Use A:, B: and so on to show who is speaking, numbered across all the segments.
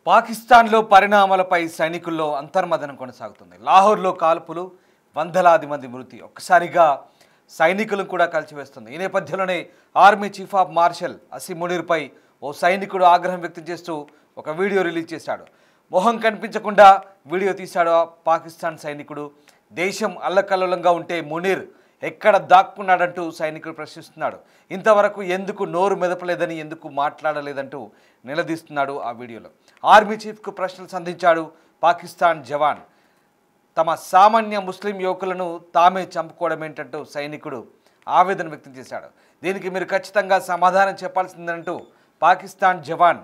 A: పాకిస్తాన్లో పరిణామాలపై సైనికుల్లో అంతర్మదనం కొనసాగుతుంది. లాహోర్లో కాల్పులు, వందలాది మంది మృతి ఒక్కసారిగా సైనికులను కూడా కలిసివేస్తుంది. ఈ నేపథ్యంలోనే army chief of marshal Asim మునీర్పై ఓ సైనికుడు ఆగ్రహం వ్యక్తం చేస్తూ ఒక వీడియో రిలీజ్ చేశాడు. మొహం కనిపించకుండా వీడియో తీశాడు పాకిస్తాన్ సైనికుడు. దేశం అల్లకల్లోలంగా ఉంటే మునీర్ ఎక్కడ దాక్కున్నాడంటూ సైనికుడు ప్రశ్నిస్తున్నాడు. ఇంతవరకు ఎందుకు నోరు మెదపలేదని, ఎందుకు మాట్లాడలేదంటూ నిలదీస్తున్నాడు ఆ వీడియోలో. ఆర్మీ చీఫ్కు ప్రశ్నలు సంధించాడు పాకిస్తాన్ జవాన్. తమ సామాన్య ముస్లిం యువకులను తామే చంపుకోవడం ఏంటంటూ సైనికుడు ఆవేదన వ్యక్తం చేశాడు. దీనికి మీరు ఖచ్చితంగా సమాధానం చెప్పాల్సిందంటూ పాకిస్తాన్ జవాన్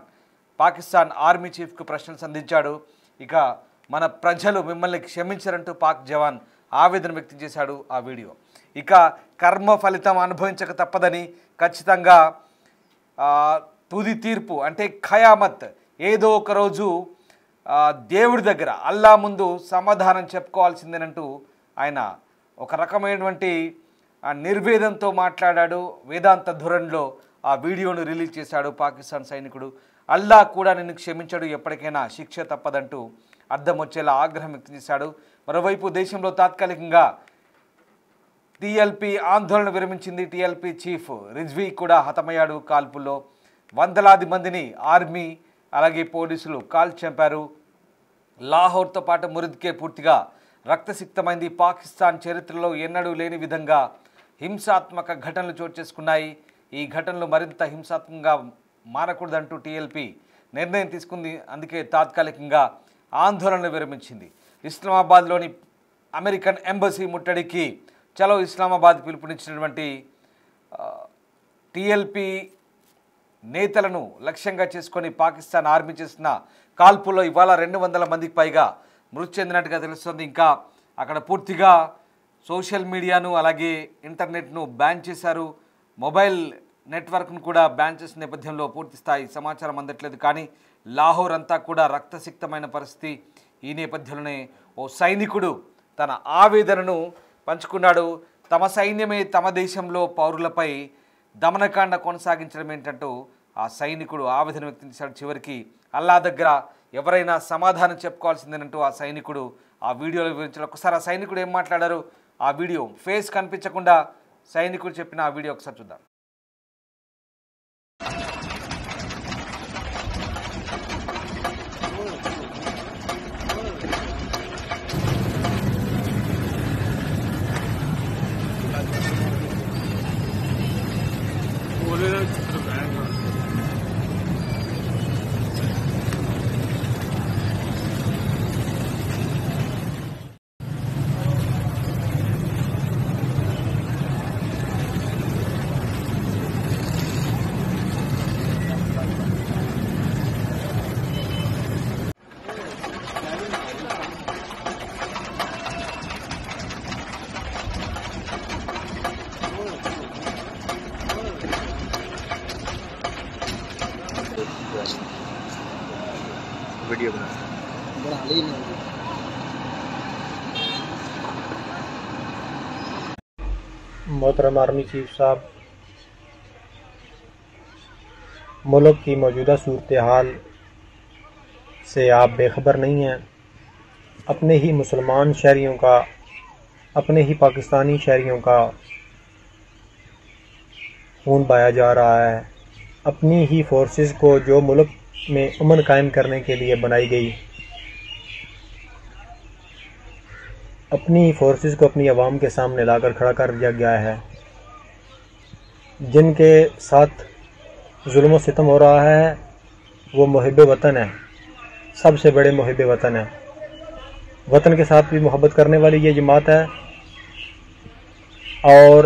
A: పాకిస్తాన్ ఆర్మీ చీఫ్కు ప్రశ్నలు సంధించాడు. ఇక మన ప్రజలు మిమ్మల్ని క్షమించరంటూ పాక్ జవాన్ ఆవేదన వ్యక్తం చేశాడు ఆ వీడియో. ఇక కర్మ ఫలితం అనుభవించక తప్పదని, ఖచ్చితంగా తుది తీర్పు అంటే ఖయామత్ ఏదో ఒకరోజు దేవుడి దగ్గర అల్లా ముందు సమాధానం చెప్పుకోవాల్సిందేనంటూ ఆయన ఒక రకమైనటువంటి నిర్వేదంతో మాట్లాడాడు. వేదాంత ధోరణిలో ఆ వీడియోను రిలీజ్ చేశాడు పాకిస్తాన్ సైనికుడు. అల్లా కూడా నిన్ను క్షమించాడు, ఎప్పటికైనా శిక్ష తప్పదంటూ అర్థం వచ్చేలా ఆగ్రహం వ్యక్తం చేశాడు. మరోవైపు దేశంలో తాత్కాలికంగా టీఎల్పీ ఆందోళన విరమించింది. టీఎల్పీ చీఫ్ రిజ్వీ కూడా హతమయ్యాడు కాల్పుల్లో. వందలాది మందిని ఆర్మీ అలాగే పోలీసులు కాల్చి చంపారు. లాహోర్తో పాటు మురిద్కే పూర్తిగా రక్తసిక్తమైంది. పాకిస్తాన్ చరిత్రలో ఎన్నడూ లేని విధంగా హింసాత్మక ఘటనలు చోటు చేసుకున్నాయి. ఈ ఘటనలు మరింత హింసాత్మకంగా మారకూడదంటూ టీఎల్పీ నిర్ణయం తీసుకుంది. అందుకే తాత్కాలికంగా ఆందోళన విరమించింది. ఇస్లామాబాద్లోని అమెరికన్ ఎంబసీ ముట్టడికి చలో ఇస్లామాబాద్ పిలుపునిచ్చినటువంటి టీఎల్పీ నేతలను లక్ష్యంగా చేసుకొని పాకిస్తాన్ ఆర్మీ చేసిన కాల్పుల్లో ఇవాళ 200 మందికి పైగా మృతి చెందినట్టుగా తెలుస్తుంది. ఇంకా అక్కడ పూర్తిగా సోషల్ మీడియాను అలాగే ఇంటర్నెట్ను బ్యాన్ చేశారు. మొబైల్ నెట్వర్క్ను కూడా బ్యాన్ చేసిన నేపథ్యంలో పూర్తి స్థాయి సమాచారం అందట్లేదు. కానీ లాహోర్ అంతా కూడా రక్తసిక్తమైన పరిస్థితి. ఈ నేపథ్యంలోనే ఓ సైనికుడు తన ఆవేదనను పంచుకున్నాడు. తమ సైన్యమే తమ దేశంలో పౌరులపై దమనకాండ కొనసాగించడం ఏంటంటూ ఆ సైనికుడు ఆవేదన వ్యక్తం చేశాడు. చివరికి అల్లా దగ్గర ఎవరైనా సమాధానం చెప్పుకోవాల్సిందేనంటూ ఆ సైనికుడు ఆ వీడియోలో వివరించాడు. ఒకసారి ఆ సైనికుడు ఏం మాట్లాడారు ఆ వీడియో, ఫేస్ కనిపించకుండా సైనికుడు చెప్పిన ఆ వీడియో ఒకసారి చూద్దాం.
B: वीडियो बना ली नहीं।
C: मोहतरम आर्मी चीफ साहब, मुल्क की मौजूदा सूरत हाल से आप बेखबर नहीं हैं। अपने ही मुसलमान शहरियों का, अपने ही पाकिस्तानी शहरियों का खून बहाया जा रहा है। अपनी ही फोर्सेस को जो मुल्क में अमन कायम करने के लिए बनाई गई, अपनी फोर्सेस को अपनी आवाम के सामने लाकर खड़ा कर दिया गया है। जिनके साथ जुल्म सितम हो रहा है वो मुहिब वतन है, सबसे बड़े मुहिब वतन है। वतन के साथ भी मोहब्बत करने वाली ये जमात है और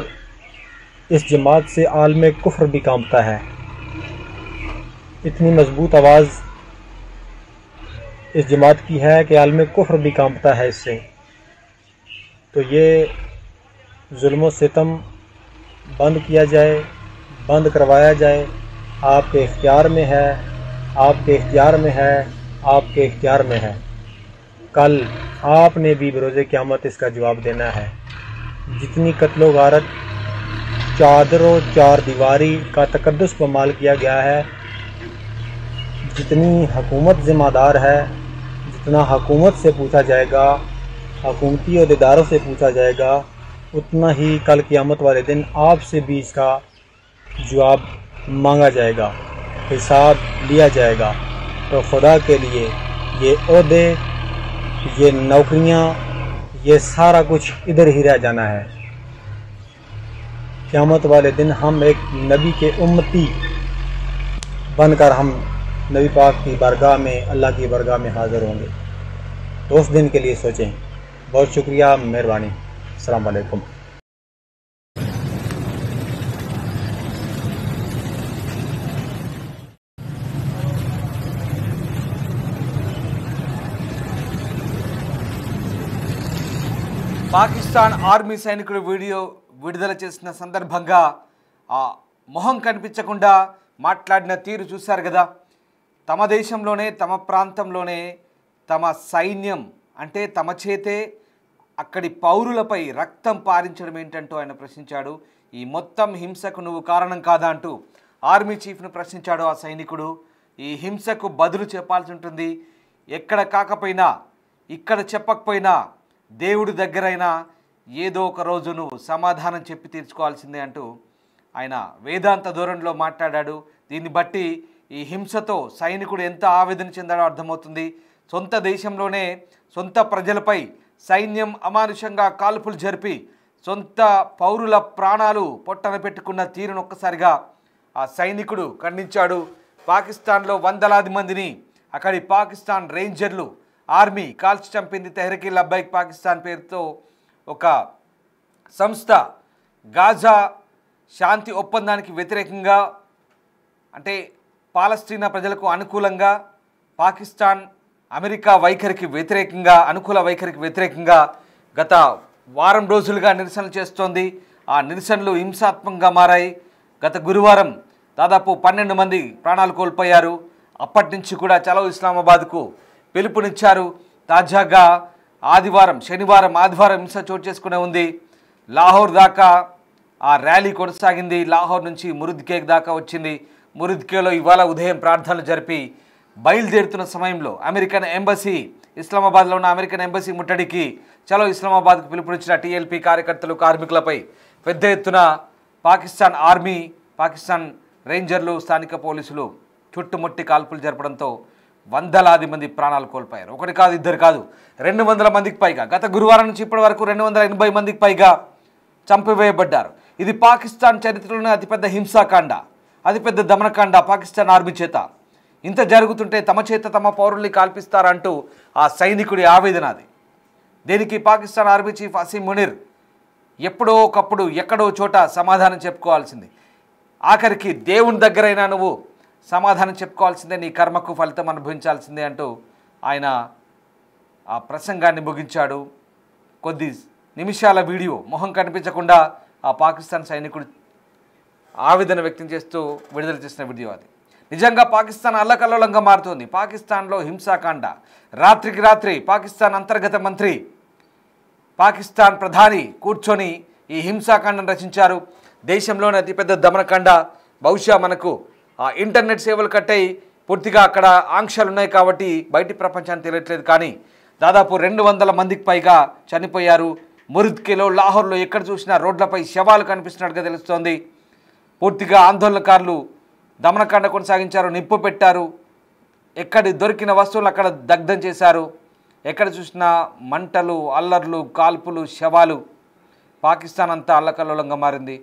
C: इस जमात से आलम कुफ्र भी कांपता है। इतनी मजबूत आवाज़ इस जमात की है कि आलम कुफ्र भी कांपता है इससे। तो ये जुल्म सितम बंद किया जाए, बंद करवाया जाए। आपके इख्तियार में है, आपके इख्तियार में है, आपके इख्तियार में है। कल आपने भी बरोज़े क़यामत इसका जवाब देना है। जितनी कत्लो गारत, चादरों चार दीवारी का तकद्दुस पमाल किया गया है, जितनी हुकूमत ज़िम्मेदार है, जितना हुकूमत से पूछा जाएगा, हुकूमती अहदेदारों से पूछा जाएगा, उतना ही कल क़यामत वाले दिन आपसे भी इसका जवाब मांगा जाएगा, हिसाब लिया जाएगा। तो खुदा के लिए ये ओहदे, ये नौकरियां, ये सारा कुछ इधर ही रह जाना है। क़यामत वाले दिन हम एक नबी के उम्मती बनकर हम नबी पाक की बारगाह में, अल्लाह की बारगाह में हाज़िर होंगे। तो उस दिन के लिए सोचें। बहुत शुक्रिया, मेहरबानी। अस्सलाम वालेकुम।
A: పాకిస్తాన్ ఆర్మీ సైనికుడు వీడియో విడుదల చేసిన సందర్భంగా ఆ మొహం కనిపించకుండా మాట్లాడిన తీరు చూశారు కదా. తమ దేశంలోనే, తమ ప్రాంతంలోనే తమ సైన్యం అంటే తమ చేతే అక్కడి పౌరులపై రక్తం పారించడం ఏంటంటూ ఆయన ప్రశ్నించాడు. ఈ మొత్తం హింసకు నువ్వు కారణం కాదా అంటూ ఆర్మీ చీఫ్ను ప్రశ్నించాడు ఆ సైనికుడు. ఈ హింసకు బదులు చెప్పాల్సి ఉంటుంది. ఎక్కడ కాకపోయినా, ఇక్కడ చెప్పకపోయినా, దేవుడి దగ్గరైనా ఏదో ఒక రోజు నువ్వు సమాధానం చెప్పి తీర్చుకోవాల్సిందే అంటూ ఆయన వేదాంత ధోరణిలో మాట్లాడాడు. దీన్ని బట్టి ఈ హింసతో సైనికుడు ఎంత ఆవేదన చెందాడో అర్థమవుతుంది. సొంత దేశంలోనే సొంత ప్రజలపై సైన్యం అమానుషంగా కాల్పులు జరిపి సొంత పౌరుల ప్రాణాలు పొట్టన పెట్టుకున్న తీరును ఒక్కసారిగా ఆ సైనికుడు ఖండించాడు. పాకిస్తాన్లో వందలాది మందిని అక్కడి పాకిస్తాన్ రేంజర్లు, ఆర్మీ కాల్చి చంపింది. తెహ్రీక్ లబ్బాయిక్ పాకిస్తాన్ పేరుతో ఒక సంస్థ గాజా శాంతి ఒప్పందానికి వ్యతిరేకంగా, అంటే పాలస్తీనా ప్రజలకు అనుకూలంగా, పాకిస్తాన్ అమెరికా వైఖరికి వ్యతిరేకంగా, అనుకూల వైఖరికి వ్యతిరేకంగా గత వారం రోజులుగా నిరసనలు చేస్తోంది. ఆ నిరసనలు హింసాత్మకంగా మారాయి. గత గురువారం దాదాపు 12 మంది ప్రాణాలు కోల్పోయారు. అప్పటి నుంచి కూడా చలో ఇస్లామాబాద్కు పిలుపునిచ్చారు. తాజాగా శనివారం, ఆదివారం హింస చోటు చేసుకునే ఉంది. లాహోర్ దాకా ఆ ర్యాలీ కొనసాగింది. లాహోర్ నుంచి మురుద్కేక్ దాకా వచ్చింది. మురుద్కేలో ఇవాళ ఉదయం ప్రార్థనలు జరిపి బయలుదేరుతున్న సమయంలో అమెరికన్ ఎంబసీ, ఇస్లామాబాద్లో ఉన్న అమెరికన్ ఎంబసీ ముట్టడికి చలో ఇస్లామాబాద్కు పిలుపునిచ్చిన టీఎల్పీ కార్యకర్తలు, కార్మికులపై పెద్ద ఎత్తున పాకిస్తాన్ ఆర్మీ, పాకిస్తాన్ రేంజర్లు, స్థానిక పోలీసులు చుట్టుముట్టి కాల్పులు జరపడంతో వందలాది మంది ప్రాణాలు కోల్పోయారు. ఒకటి కాదు, ఇద్దరు కాదు, 200 మందికి పైగా గత గురువారం నుంచి ఇప్పటి వరకు 280 మందికి పైగా చంపివేయబడ్డారు. ఇది పాకిస్తాన్ చరిత్రలోనే అతిపెద్ద హింసాకాండ, అతిపెద్ద దమనకాండ పాకిస్తాన్ ఆర్మీ చేత. ఇంత జరుగుతుంటే తమ చేత తమ పౌరుల్ని కాల్పిస్తారంటూ ఆ సైనికుడి ఆవేదన అది. దీనికి పాకిస్తాన్ ఆర్మీ చీఫ్ అసీం మునీర్ ఎప్పుడో ఒకప్పుడు ఎక్కడో చోట సమాధానం చెప్పుకోవాల్సింది. ఆఖరికి దేవుని దగ్గరైనా నువ్వు సమాధానం చెప్పుకోవాల్సిందే, నీ కర్మకు ఫలితం అనుభవించాల్సిందే అంటూ ఆయన ఆ ప్రసంగాన్ని ముగించాడు. కొద్ది నిమిషాల వీడియో, మొహం కనిపించకుండా ఆ పాకిస్తాన్ సైనికుడు ఆవేదన వ్యక్తం చేస్తూ విడుదల చేసిన వీడియో అది. నిజంగా పాకిస్తాన్ అల్లకల్లోలంగా మారుతోంది. పాకిస్తాన్లో హింసాకాండ రాత్రికి రాత్రి పాకిస్తాన్ అంతర్గత మంత్రి, పాకిస్తాన్ ప్రధాని కూర్చొని ఈ హింసాకాండను రచించారు. దేశంలోని అతిపెద్ద దమనకాండ. బహుశా మనకు ఆ ఇంటర్నెట్ సేవలు కట్టయి పూర్తిగా అక్కడ ఆంక్షలు ఉన్నాయి కాబట్టి బయటి ప్రపంచానికి తెలియట్లేదు. కానీ దాదాపు 200 మందికి పైగా చనిపోయారు. మురుద్కేలో, లాహోర్లో ఎక్కడ చూసినా రోడ్లపై శవాలు కనిపిస్తున్నట్టుగా తెలుస్తోంది. పూర్తిగా ఆందోళనకారులు దమనకాండ కొనసాగించారు, నిప్పు పెట్టారు, ఎక్కడి దొరికిన వస్తువులు అక్కడ దగ్ధం చేశారు. ఎక్కడ చూసినా మంటలు, అల్లర్లు, కాల్పులు, శవాలు. పాకిస్తాన్ అంతా అల్లకల్లోలంగా మారింది.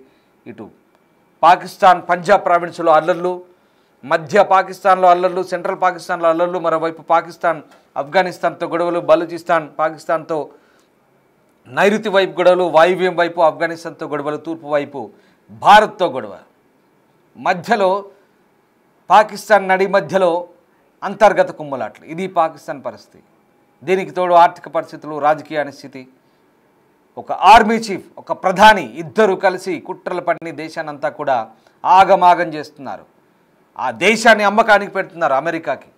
A: ఇటు పాకిస్తాన్ పంజాబ్ ప్రావిన్స్లో అల్లర్లు, మధ్య పాకిస్తాన్లో అల్లర్లు, సెంట్రల్ పాకిస్తాన్లో అల్లర్లు, మరోవైపు పాకిస్తాన్ ఆఫ్ఘనిస్తాన్తో గొడవలు, బలూచిస్తాన్ పాకిస్తాన్తో నైరుతి వైపు గొడవలు, వాయువ్యం వైపు ఆఫ్ఘనిస్తాన్తో గొడవలు, తూర్పు వైపు భారత్తో గొడవ. మధ్యలో పాకిస్తాన్ నడి మధ్యలో అంతర్గత కుమ్మలాట్లు. ఇది పాకిస్తాన్ పరిస్థితి. దీనికి తోడు ఆర్థిక పరిస్థితులు, రాజకీయ అనిశ్చితి. ఒక ఆర్మీ చీఫ్, ఒక ప్రధాని ఇద్దరు కలిసి కుట్రలు పడిన దేశాన్నంతా కూడా ఆగమాగం చేస్తున్నారు. ఆ దేశాన్ని అమ్మకానికి పెడుతున్నారు అమెరికాకి.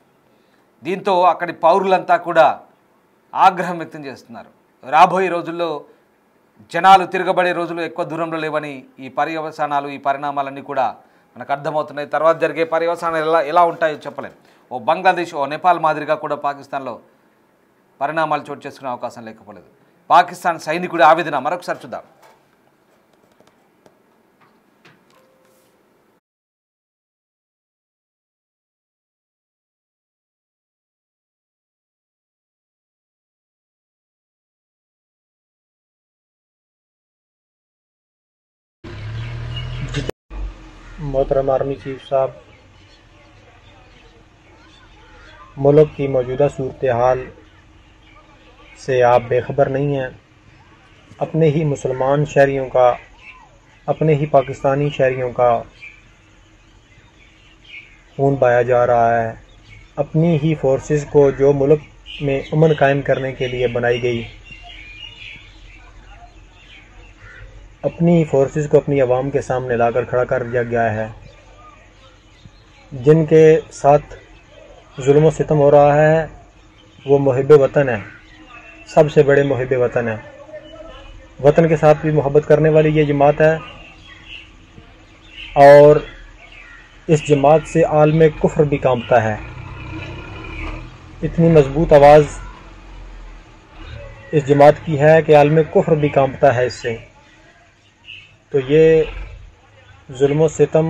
A: దీంతో అక్కడి పౌరులంతా కూడా ఆగ్రహం వ్యక్తం చేస్తున్నారు. రాబోయే రోజుల్లో జనాలు తిరగబడే రోజులు ఎక్కువ దూరంలో లేవని ఈ పర్యవసానాలు, ఈ పరిణామాలన్నీ కూడా మనకు అర్థమవుతున్నాయి. తర్వాత జరిగే పర్యవసానాలు ఎలా ఉంటాయో చెప్పలేం. ఓ బంగ్లాదేశ్ ఓ నేపాల్ మాదిరిగా కూడా పాకిస్తాన్లో పరిణామాలు చోటు చేసుకునే అవకాశం లేకపోలేదు. పాకిస్తాన్ సైనికుడి ఆవేదన మరొకసారి చూద్దాం.
C: मोहतरम आर्मी चीफ साहब, मुल्क की मौजूदा सूरत हाल से आप बेखबर नहीं हैं। अपने ही मुसलमान शहरियों का, अपने ही पाकिस्तानी शहरियों का खून बहाया जा रहा है। अपनी ही फोर्सेस को जो मुल्क में अमन कायम करने के लिए बनाई गई, अपनी फोर्सेस को अपनी आवाम के सामने लाकर खड़ा कर दिया गया है। जिनके साथ जुल्म सितम हो रहा है वो मुहिब वतन है, सबसे बड़े मुहिब वतन है। वतन के साथ भी मोहब्बत करने वाली ये जमात है और इस जमात से आलम कुफ्र भी कांपता है। इतनी मजबूत आवाज़ इस जमात की है कि आलम कुफ्र भी कांपता है इससे। तो ये जुल्म सितम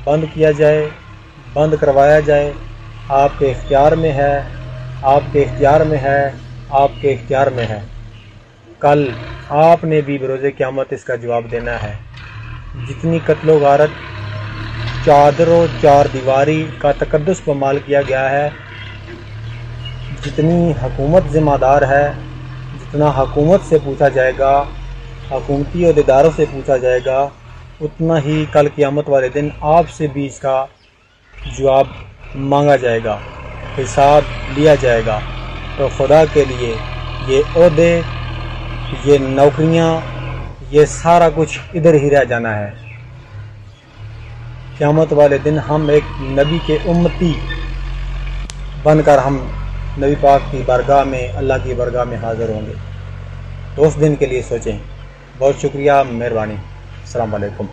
C: बंद किया जाए, बंद करवाया जाए। आपके इख्तियार में है, आपके इख्तियार में है, आपके इख्तियार में है। कल आपने भी बरोज़े क़यामत इसका जवाब देना है। जितनी कत्लो गारत, चादरों चार दीवारी का तकद्दुस पमाल किया गया है, जितनी हुकूमत ज़िम्मेदार है, जितना हुकूमत से पूछा जाएगा, हुकूमती अहदेदारों से पूछा जाएगा, उतना ही कल क़यामत वाले दिन आपसे भी इसका जवाब मांगा जाएगा, हिसाब लिया जाएगा। तो खुदा के लिए ये ओहदे, ये नौकरियां, ये सारा कुछ इधर ही रह जाना है। क़यामत वाले दिन हम एक नबी के उम्मती बनकर हम नबी पाक की बारगाह में, अल्लाह की बारगाह में हाज़िर होंगे। तो उस दिन के लिए सोचें। बहुत शुक्रिया, मेहरबानी। अस्सलाम वालेकुम।